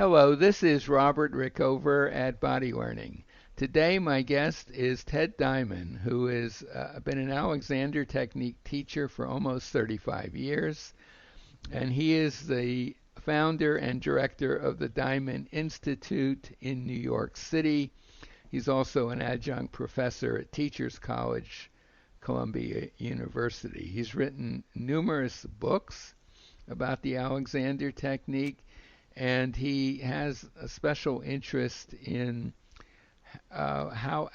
Hello, this is Robert Rickover at Body Learning. Today my guest is Ted Diamond, who has been an Alexander Technique teacher for almost 35 years, and he is the founder and director of the Diamond Institute in New York City. He's also an adjunct professor at Teachers College, Columbia University. He's written numerous books about the Alexander Technique, and he has a special interest in how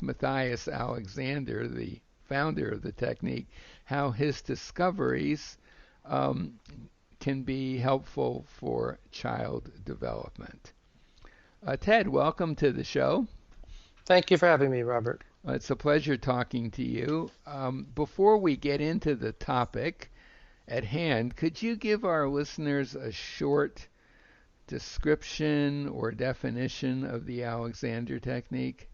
Matthias Alexander, the founder of the technique, how his discoveries can be helpful for child development. Ted, welcome to the show. Thank you for having me, Robert. It's a pleasure talking to you. Before we get into the topic at hand, could you give our listeners a short description or definition of the Alexander Technique?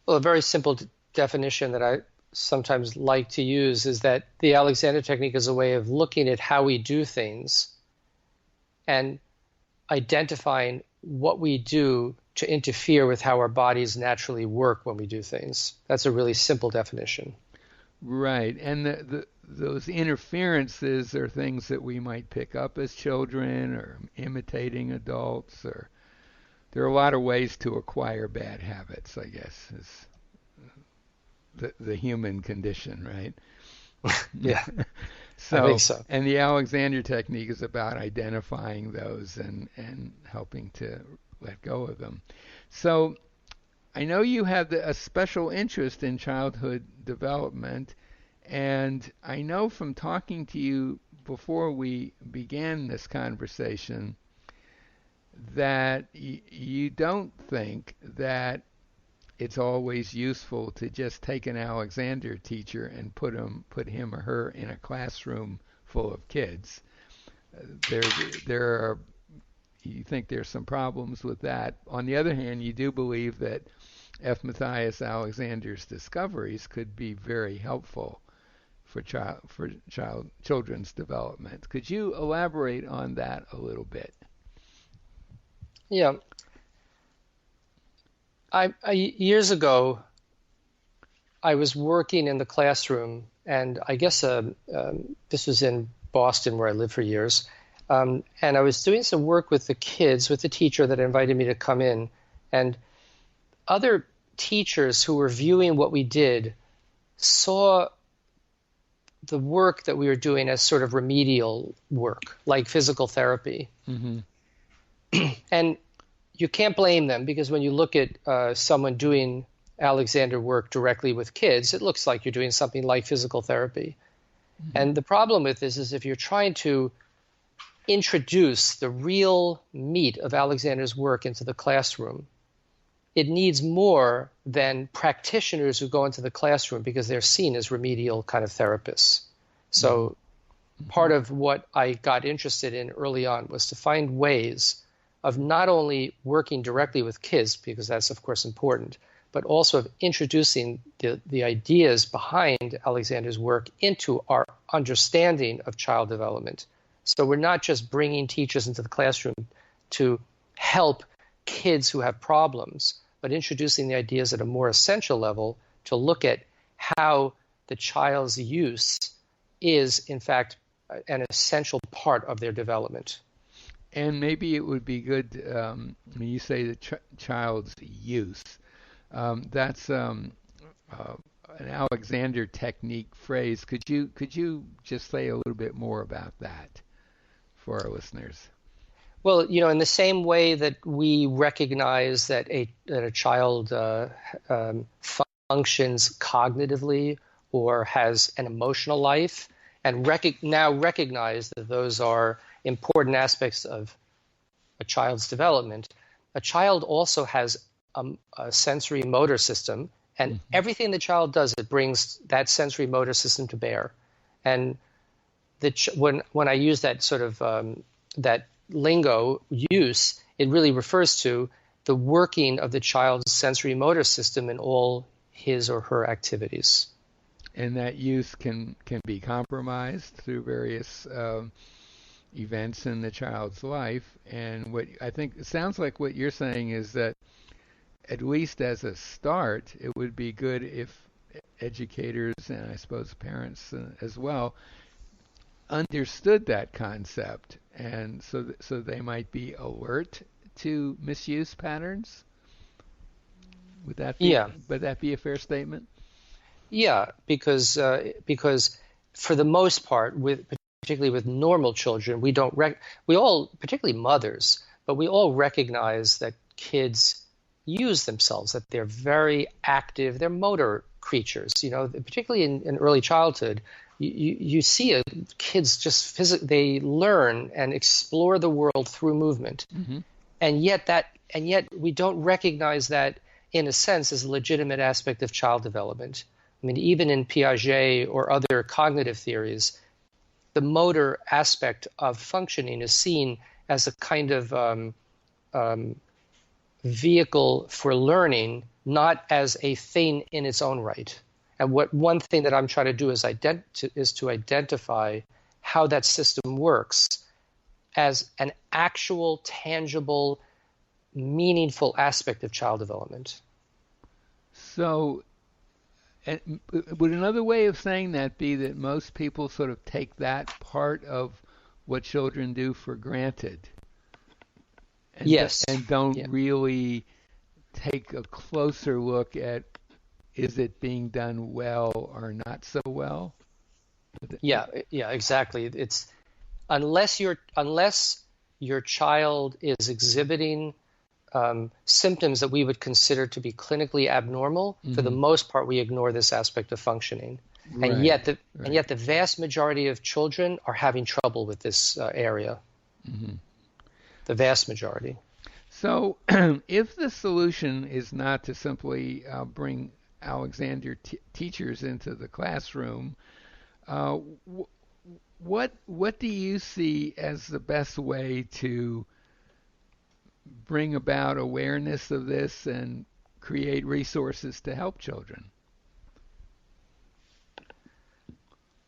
Well, a very simple definition that I sometimes like to use is that the Alexander Technique is a way of looking at how we do things and identifying what we do to interfere with how our bodies naturally work when we do things. That's a really simple definition. Right, and those interferences are things that we might pick up as children or imitating adults, or there are a lot of ways to acquire bad habits, I guess, is the human condition, right? Yeah, I think so. And the Alexander Technique is about identifying those and helping to let go of them. So I know you have a special interest in childhood development, and I know from talking to you before we began this conversation that you don't think that it's always useful to just take an Alexander teacher and put him or her in a classroom full of kids. You think there's some problems with that. On the other hand, you do believe that F. Matthias Alexander's discoveries could be very helpful for children's development. Could you elaborate on that a little bit? Yeah. Years ago, I was working in the classroom, and I guess this was in Boston, where I lived for years. And I was doing some work with the kids, with the teacher that invited me to come in. And other teachers who were viewing what we did saw the work that we were doing as sort of remedial work, like physical therapy. Mm-hmm. And you can't blame them, because when you look at someone doing Alexander work directly with kids, it looks like you're doing something like physical therapy. Mm-hmm. And the problem with this is if you're trying to introduce the real meat of Alexander's work into the classroom, it needs more than practitioners who go into the classroom because they're seen as remedial kind of therapists. So part of what I got interested in early on was to find ways of not only working directly with kids, because that's of course important, but also of introducing the ideas behind Alexander's work into our understanding of child development. So we're not just bringing teachers into the classroom to help kids who have problems, but introducing the ideas at a more essential level to look at how the child's use is, in fact, an essential part of their development. And maybe it would be good, when you say the child's use, that's an Alexander Technique phrase. Could you just say a little bit more about that for our listeners? Well, in the same way that we recognize that a child functions cognitively or has an emotional life, and now recognize that those are important aspects of a child's development, a child also has a sensory motor system, and everything the child does, it brings that sensory motor system to bear. And when I use that sort of that lingo use, it really refers to the working of the child's sensory motor system in all his or her activities. and that use can be compromised through various events in the child's life. And what I think it sounds like what you're saying is that at least as a start, it would be good if educators and I suppose parents as well understood that concept, and so they might be alert to misuse patterns. Yeah, Would that be a fair statement? yeah, because for the most part, particularly with normal children, we all, particularly mothers, but we all recognize that kids use themselves, that they're very active, they're motor creatures, particularly in early childhood. You see kids just they learn and explore the world through movement. Mm-hmm. And yet we don't recognize that in a sense as a legitimate aspect of child development. I mean, even in Piaget or other cognitive theories, the motor aspect of functioning is seen as a kind of vehicle for learning, not as a thing in its own right. And one thing that I'm trying to do is to identify how that system works as an actual, tangible, meaningful aspect of child development. So, would another way of saying that be that most people sort of take that part of what children do for granted? Yes. And don't Yeah. really take a closer look at is it being done well or not so well? Yeah, exactly. It's unless your child is exhibiting symptoms that we would consider to be clinically abnormal, for the most part, we ignore this aspect of functioning. Right, and yet the vast majority of children are having trouble with this area. Mm-hmm. The vast majority. So, if the solution is not to simply bring Alexander teachers into the classroom, what do you see as the best way to bring about awareness of this and create resources to help children?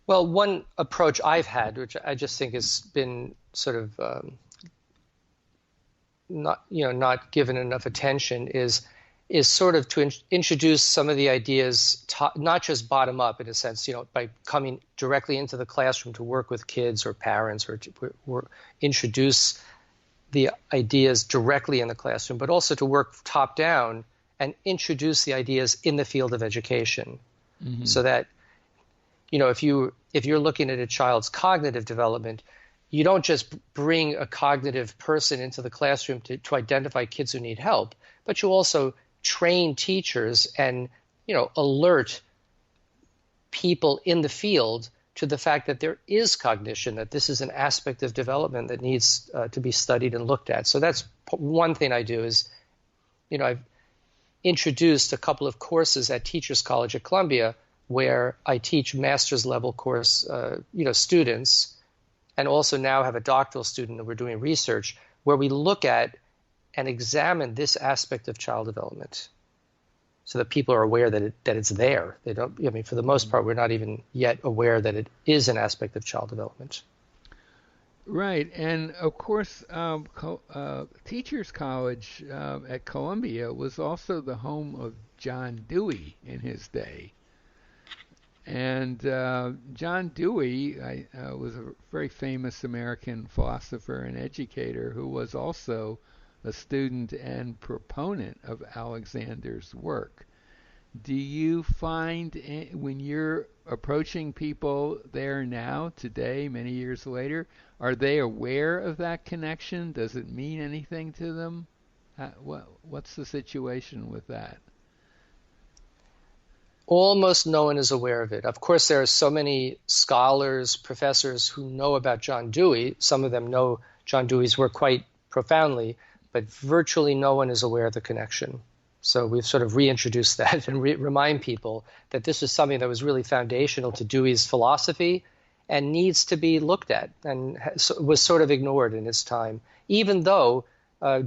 Well, one approach I've had, which I just think has been sort of not given enough attention, is sort of to introduce some of the ideas, not just bottom up in a sense, by coming directly into the classroom to work with kids or parents, or to introduce the ideas directly in the classroom, but also to work top down and introduce the ideas in the field of education. Mm-hmm. So that, if you're looking at a child's cognitive development, you don't just bring a cognitive person into the classroom to identify kids who need help, but you also train teachers and alert people in the field to the fact that there is cognition, that this is an aspect of development that needs to be studied and looked at. So that's one thing I do is, I've introduced a couple of courses at Teachers College at Columbia where I teach master's level course students, and also now have a doctoral student that we're doing research where we look at and examine this aspect of child development so that people are aware that it's there. They don't, for the most part, we're not even yet aware that it is an aspect of child development. Right. And of course, Teachers College at Columbia was also the home of John Dewey in his day. And John Dewey was a very famous American philosopher and educator who was also a student and proponent of Alexander's work. Do you find when you're approaching people there now, today, many years later, are they aware of that connection? Does it mean anything to them? What's the situation with that? Almost no one is aware of it. Of course, there are so many scholars, professors who know about John Dewey. Some of them know John Dewey's work quite profoundly, but virtually no one is aware of the connection. So we've sort of reintroduced that and remind people that this is something that was really foundational to Dewey's philosophy and needs to be looked at and was sort of ignored in its time, even though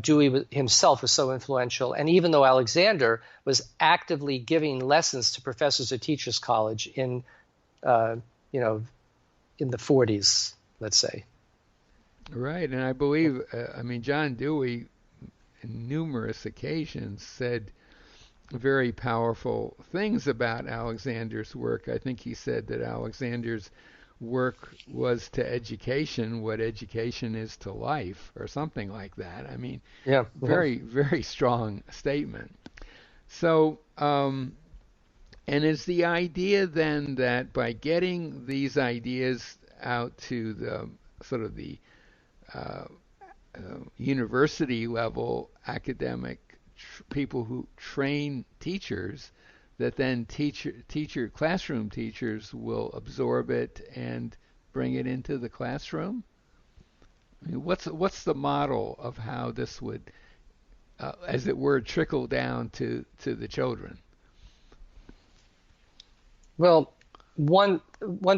Dewey himself was so influential. And even though Alexander was actively giving lessons to professors at Teachers College in the 40s, let's say. Right, and I believe, John Dewey, on numerous occasions, said very powerful things about Alexander's work. I think he said that Alexander's work was to education what education is to life, or something like that. Yeah. Very, very strong statement. So, and is the idea then that by getting these ideas out to the sort of the uh, university level academic people who train teachers, that then classroom teachers will absorb it and bring it into the classroom? What's the model of how this would, as it were, trickle down to the children? Well, one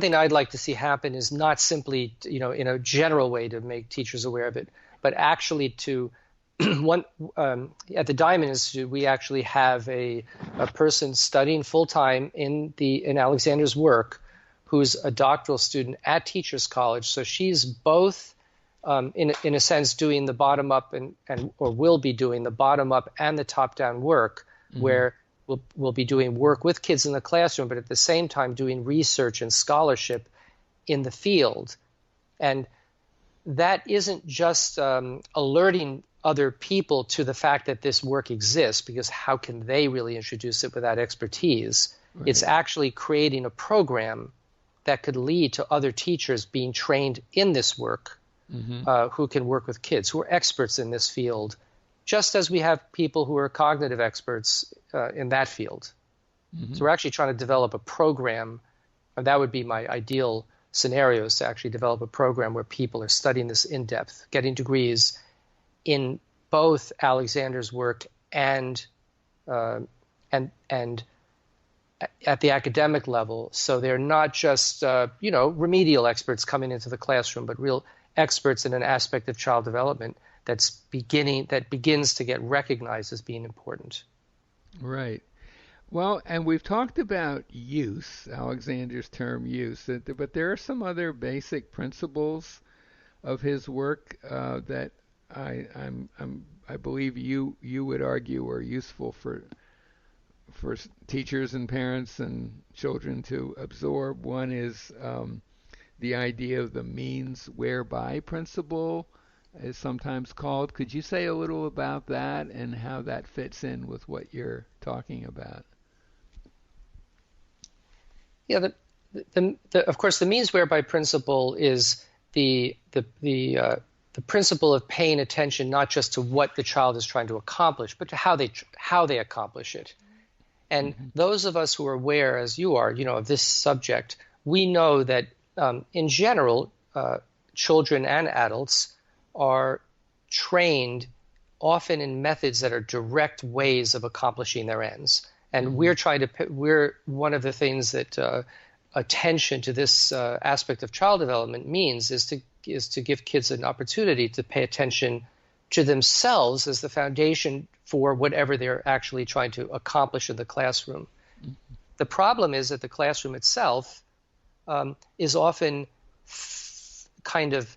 thing I'd like to see happen is not simply, in a general way to make teachers aware of it, but actually to at the Diamond Institute, we actually have a person studying full time in Alexander's work, who's a doctoral student at Teachers College. So she's both, in a sense, doing the bottom up or will be doing the bottom up and the top down work, where we'll be doing work with kids in the classroom, but at the same time doing research and scholarship in the field. And that isn't just alerting other people to the fact that this work exists, because how can they really introduce it without expertise? Right. It's actually creating a program that could lead to other teachers being trained in this work, who can work with kids, who are experts in this field, just as we have people who are cognitive experts in that field. So we're actually trying to develop a program, and that would be my ideal scenario, is to actually develop a program where people are studying this in depth, getting degrees in both Alexander's work and at the academic level. So they're not just remedial experts coming into the classroom, but real experts in an aspect of child development that begins to get recognized as being important. Right. Well, and we've talked about use, Alexander's term use, but there are some other basic principles of his work that I believe you would argue are useful for teachers and parents and children to absorb. One is the idea of the means whereby principle, is sometimes called. Could you say a little about that and how that fits in with what you're talking about? Yeah, of course, the means whereby principle is the principle of paying attention not just to what the child is trying to accomplish, but to how they accomplish it. And those of us who are aware, as you are, of this subject, we know that in general, children and adults are trained often in methods that are direct ways of accomplishing their ends. And we're one of the things that attention to this aspect of child development means is to give kids an opportunity to pay attention to themselves as the foundation for whatever they're actually trying to accomplish in the classroom. The problem is that the classroom itself is often kind of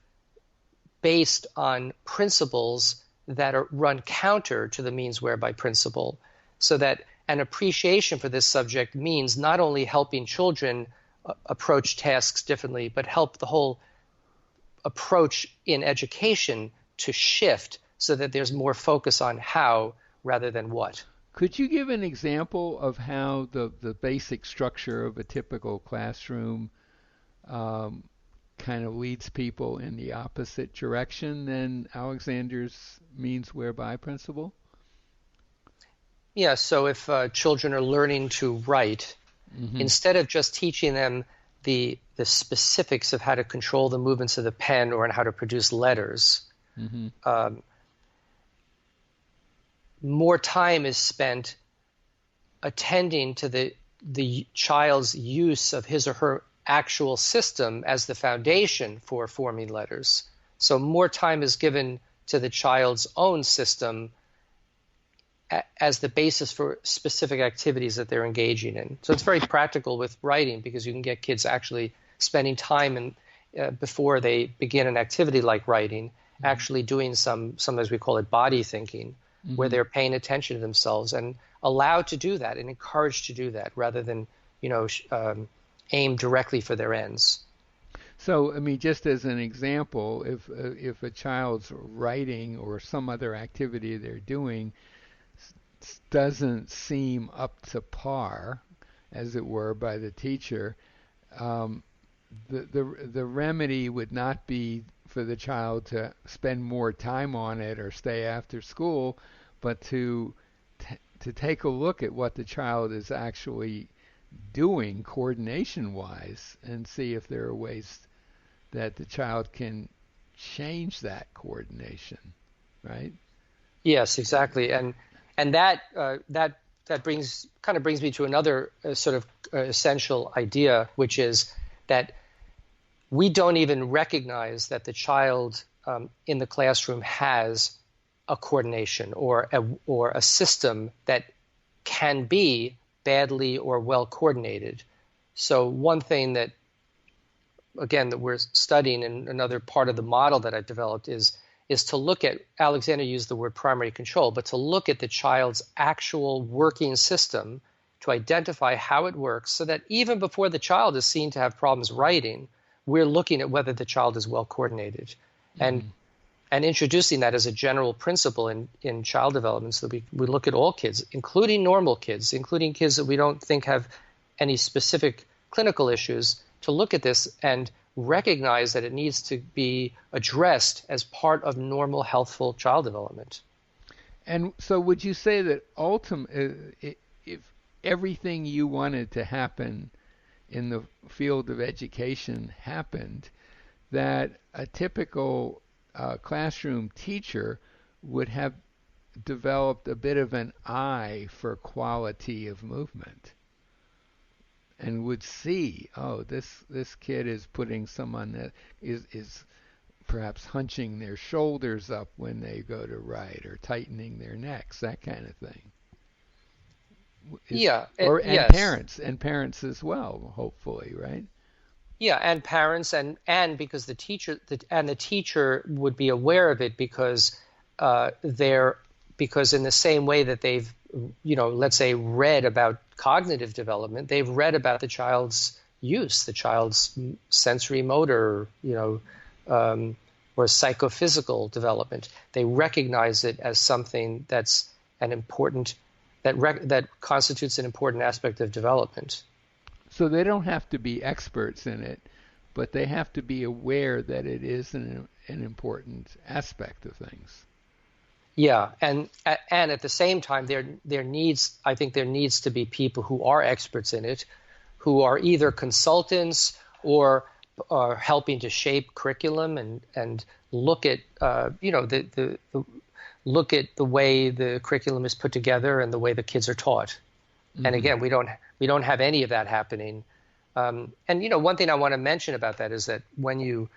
based on principles that are run counter to the means whereby principle, so that an appreciation for this subject means not only helping children approach tasks differently, but help the whole approach in education to shift so that there's more focus on how rather than what. Could you give an example of how the basic structure of a typical classroom kind of leads people in the opposite direction than Alexander's means whereby principle? Yeah, so if children are learning to write, instead of just teaching them the specifics of how to control the movements of the pen or how to produce letters, more time is spent attending to the child's use of his or her actual system as the foundation for forming letters. So more time is given to the child's own system as the basis for specific activities that they're engaging in. So it's very practical with writing because you can get kids actually spending time before they begin an activity like writing, actually doing sometimes we call it body thinking, where they're paying attention to themselves and allowed to do that and encouraged to do that rather than, aim directly for their ends. So, I mean, just as an example, if a child's writing or some other activity they're doing doesn't seem up to par, as it were, by the teacher, the remedy would not be for the child to spend more time on it or stay after school, but to take a look at what the child is actually doing coordination-wise and see if there are ways that the child can change that coordination, right? Yes, exactly, and that brings me to another sort of essential idea, which is that we don't even recognize that the child in the classroom has a coordination or a system that can be badly or well coordinated. So one thing that, again, that we're studying in another part of the model that I've developed is to look at, Alexander used the word primary control, but to look at the child's actual working system to identify how it works so that even before the child is seen to have problems writing, we're looking at whether the child is well coordinated. And introducing that as a general principle in child development so that we look at all kids, including normal kids, including kids that we don't think have any specific clinical issues, to look at this and recognize that it needs to be addressed as part of normal, healthful child development. And so would you say that if everything you wanted to happen in the field of education happened, that a typical classroom teacher would have developed a bit of an eye for quality of movement and would see, oh, this kid is putting someone that is perhaps hunching their shoulders up when they go to write or tightening their necks, that kind of thing. Yes. And parents as well, hopefully, right? Yeah, and parents and because the teacher would be aware of it because because in the same way that they've let's say read about cognitive development, they've read about the child's use, the child's sensory motor, or psychophysical development. They recognize it as something that's an important that constitutes an important aspect of development. So they don't have to be experts in it, but they have to be aware that it is an important aspect of things. Yeah, and at the same time, I think there needs to be people who are experts in it, who are either consultants or are helping to shape curriculum and look at look at the way the curriculum is put together and the way the kids are taught. Mm-hmm. And again, we don't have any of that happening. And one thing I want to mention about that is that when you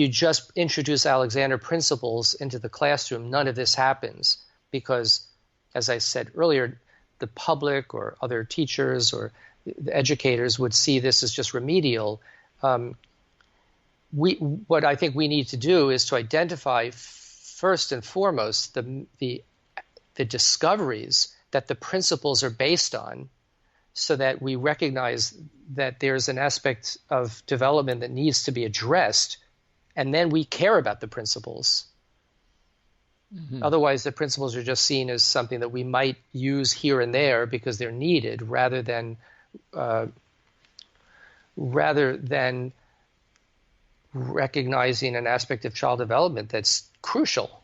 just introduce Alexander principles into the classroom, none of this happens because, as I said earlier, the public or other teachers or the educators would see this as just remedial. What I think we need to do is to identify first and foremost the discoveries that the principles are based on, so that we recognize that there's an aspect of development that needs to be addressed, and then we care about the principles. Mm-hmm. Otherwise, the principles are just seen as something that we might use here and there because they're needed, rather than recognizing an aspect of child development that's crucial.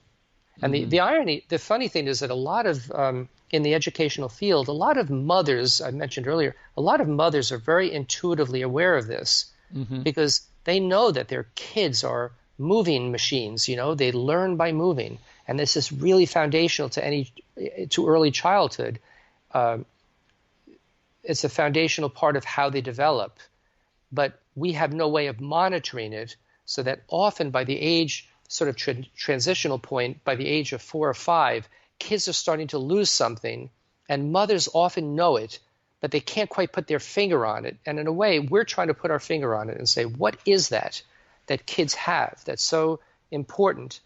And the funny thing is that a lot of in the educational field, a lot of mothers, I mentioned earlier, a lot of mothers are very intuitively aware of this because they know that their kids are moving machines. They learn by moving, and this is really foundational to early childhood. It's a foundational part of how they develop, but we have no way of monitoring it, so that often by the age sort of transitional point, by the age of 4 or 5, kids are starting to lose something, and mothers often know it, but they can't quite put their finger on it. And in a way, we're trying to put our finger on it and say, what is that kids have that's so important,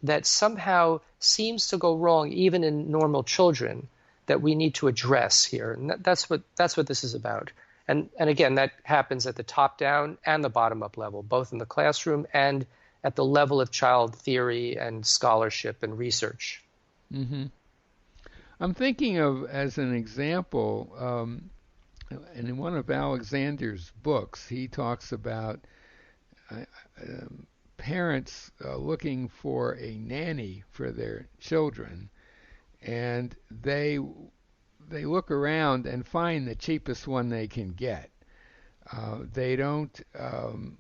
that somehow seems to go wrong even in normal children, that we need to address here? And that's what this is about. And again, that happens at the top down and the bottom up level, both in the classroom and at the level of child theory and scholarship and research. Mm-hmm. I'm thinking of, as an example, and in one of Alexander's books, he talks about uh, parents looking for a nanny for their children, and they look around and find the cheapest one they can get. They don't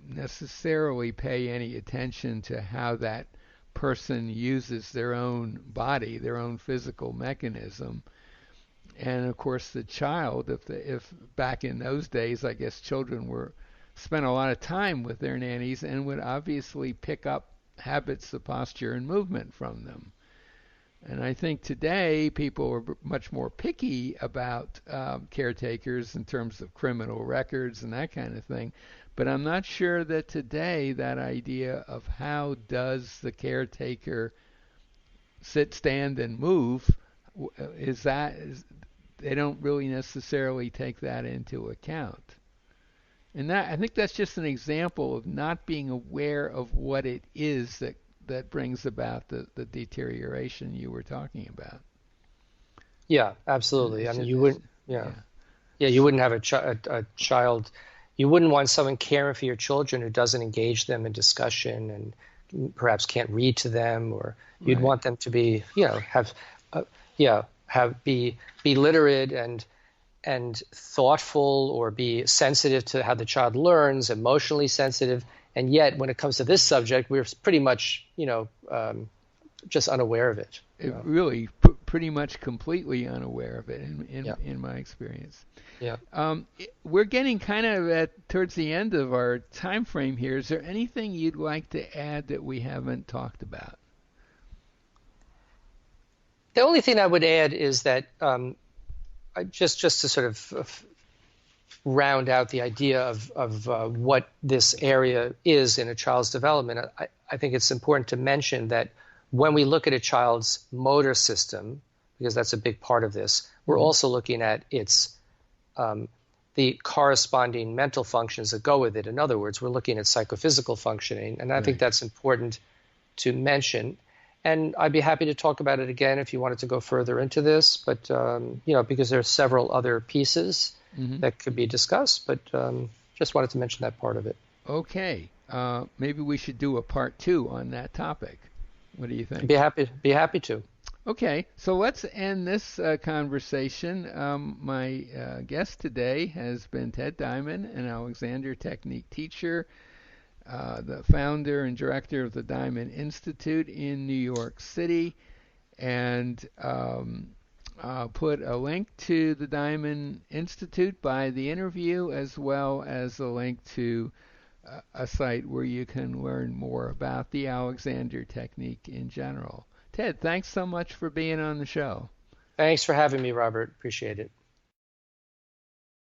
necessarily pay any attention to how that person uses their own body, their own physical mechanism. And of course, the child, if back in those days, I guess children were spent a lot of time with their nannies and would obviously pick up habits of posture and movement from them. And I think today people are much more picky about caretakers in terms of criminal records and that kind of thing. But I'm not sure that today that idea of how does the caretaker sit, stand, and move they don't really necessarily take that into account. And I think that's just an example of not being aware of what it is that brings about the deterioration you were talking about. Yeah, absolutely. I mean, you wouldn't, yeah, yeah. yeah, you wouldn't have a child. You wouldn't want someone caring for your children who doesn't engage them in discussion and perhaps can't read to them, or you'd Right. want them to be, be literate and thoughtful, or be sensitive to how the child learns, emotionally sensitive. And yet, when it comes to this subject, we're pretty much, just unaware of it. Really, pretty much completely unaware of it in my experience. Yeah. We're getting kind of towards the end of our time frame here. Is there anything you'd like to add that we haven't talked about? The only thing I would add is that just to sort of round out the idea of what this area is in a child's development, I think it's important to mention that when we look at a child's motor system, because that's a big part of this, we're also looking at its the corresponding mental functions that go with it. In other words, we're looking at psychophysical functioning, and I think that's important to mention. And I'd be happy to talk about it again if you wanted to go further into this, but because there are several other pieces that could be discussed, but just wanted to mention that part of it. Okay, maybe we should do a part 2 on that topic. What do you think? Be happy to. Okay, so let's end this conversation. My guest today has been Ted Diamond, an Alexander Technique teacher, the founder and director of the Diamond Institute in New York City, and I'll put a link to the Diamond Institute by the interview, as well as a link to a site where you can learn more about the Alexander Technique in general. Ted, thanks so much for being on the show. Thanks for having me, Robert. Appreciate it.